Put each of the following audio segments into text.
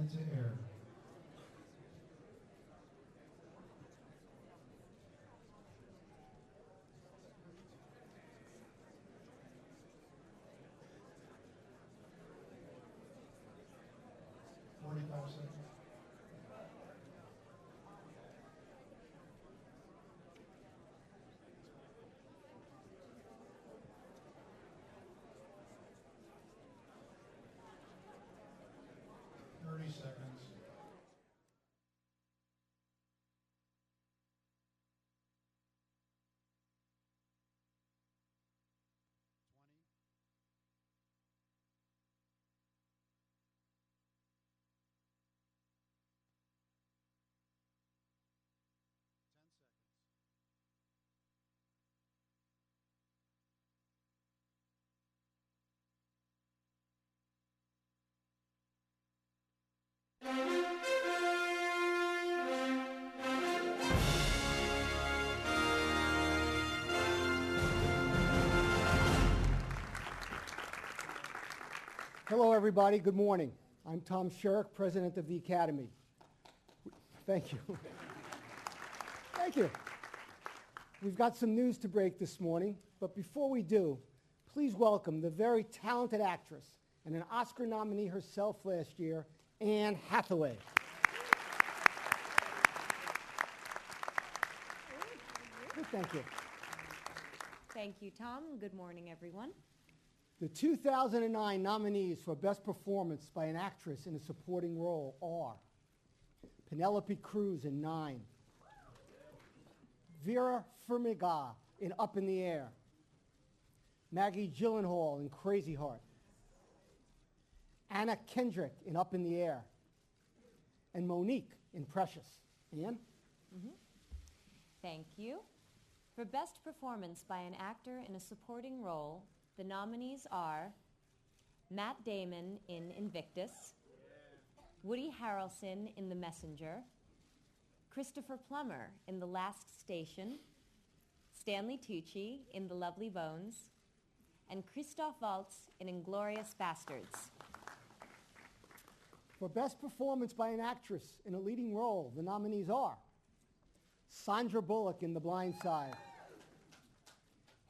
into air. Seconds. 30 seconds. 10 seconds. Hello, everybody. Good morning. I'm Tom Sherak, president of the Academy. Thank you. Thank you. We've got some news to break this morning, but before we do, please welcome the very talented actress and an Oscar nominee herself last year, Anne Hathaway. Thank you. Thank you, Tom. Good morning, everyone. The 2009 nominees for Best Performance by an Actress in a Supporting Role are Penelope Cruz in 9, Vera Farmiga in Up in the Air, Maggie Gyllenhaal in Crazy Heart, Anna Kendrick in Up in the Air, and Monique in Precious. Anne? Thank you. For Best Performance by an Actor in a Supporting Role, the nominees are Matt Damon in Invictus, Woody Harrelson in The Messenger, Christopher Plummer in The Last Station, Stanley Tucci in The Lovely Bones, and Christoph Waltz in Inglourious Bastards. For Best Performance by an Actress in a Leading Role, the nominees are Sandra Bullock in The Blind Side,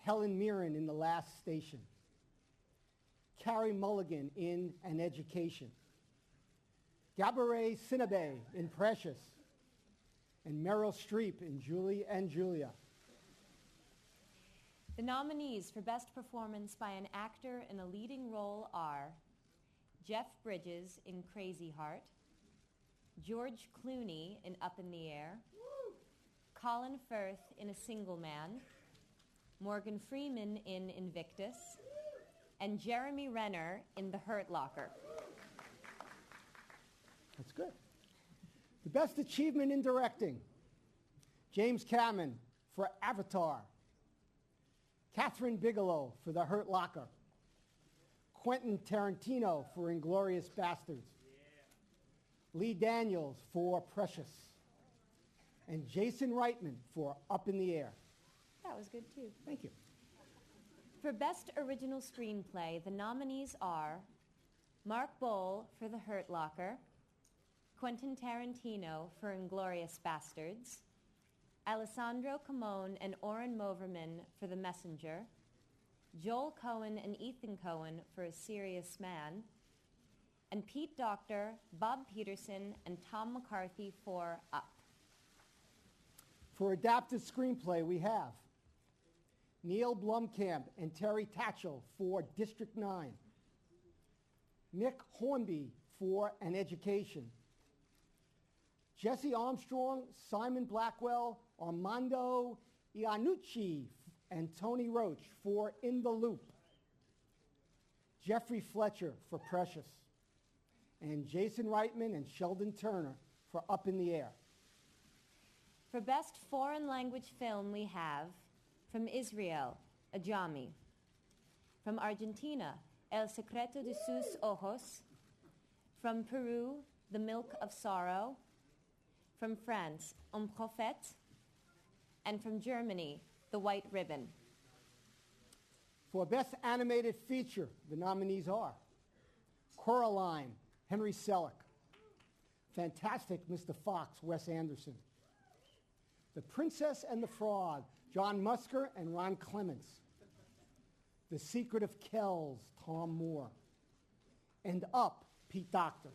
Helen Mirren in The Last Station, Carey Mulligan in An Education, Gabourey Sidibe in Precious, and Meryl Streep in Julie and Julia. The nominees for Best Performance by an Actor in a Leading Role are Jeff Bridges in Crazy Heart, George Clooney in Up in the Air, Colin Firth in A Single Man, Morgan Freeman in Invictus, and Jeremy Renner in The Hurt Locker. That's good. The Best Achievement in Directing, James Cameron for Avatar, Catherine Bigelow for The Hurt Locker, Quentin Tarantino for Inglourious Bastards, Lee Daniels for Precious, and Jason Reitman for Up in the Air. That was good, too. Thank you. For Best Original Screenplay, the nominees are Mark Bowl for The Hurt Locker, Quentin Tarantino for Inglourious Bastards, Alessandro Camone and Oren Moverman for The Messenger, Joel Cohen and Ethan Cohen for A Serious Man, and Pete Docter, Bob Peterson, and Tom McCarthy for Up. For Adapted Screenplay, we have Neil Blomkamp and Terry Tatchell for District 9, Nick Hornby for An Education, Jesse Armstrong, Simon Blackwell, Armando Iannucci, and Tony Roach for In the Loop, Jeffrey Fletcher for Precious, and Jason Reitman and Sheldon Turner for Up in the Air. For Best Foreign Language Film, we have from Israel, Ajami, from Argentina, El Secreto de sus Ojos, from Peru, The Milk of Sorrow, from France, Un Prophète, and from Germany, The White Ribbon. For Best Animated Feature, the nominees are Coraline, Henry Selick, fantastic Mr. Fox, Wes Anderson. The Princess and the Frog, John Musker and Ron Clements. The Secret of Kells, Tom Moore. And Up, Pete Docter.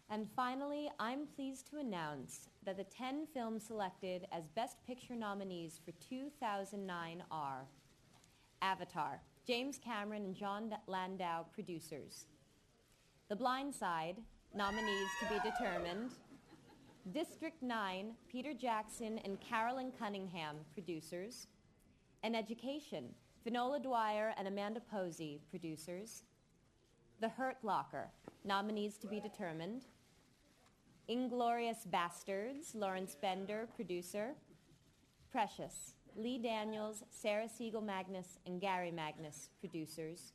And finally, I'm pleased to announce that the 10 films selected as Best Picture nominees for 2009 are Avatar, James Cameron and John Landau, producers. The Blind Side, nominees to be determined. District 9, Peter Jackson and Carolyn Cunningham, producers. And Education, Finola Dwyer and Amanda Posey, producers. The Hurt Locker, nominees to be determined. Inglorious Bastards, Lawrence Bender, producer. Precious, Lee Daniels, Sarah Siegel Magnus, and Gary Magnus, producers.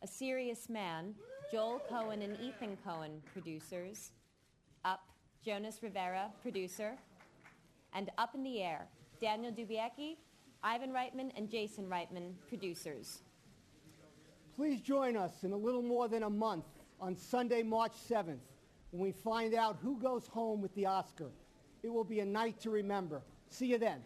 A Serious Man, Joel Cohen and Ethan Cohen, producers. Up, Jonas Rivera, producer. And Up in the Air, Daniel Dubiecki, Ivan Reitman, and Jason Reitman, producers. Please join us in a little more than a month on Sunday, March 7th, when we find out who goes home with the Oscar. It will be a night to remember. See you then.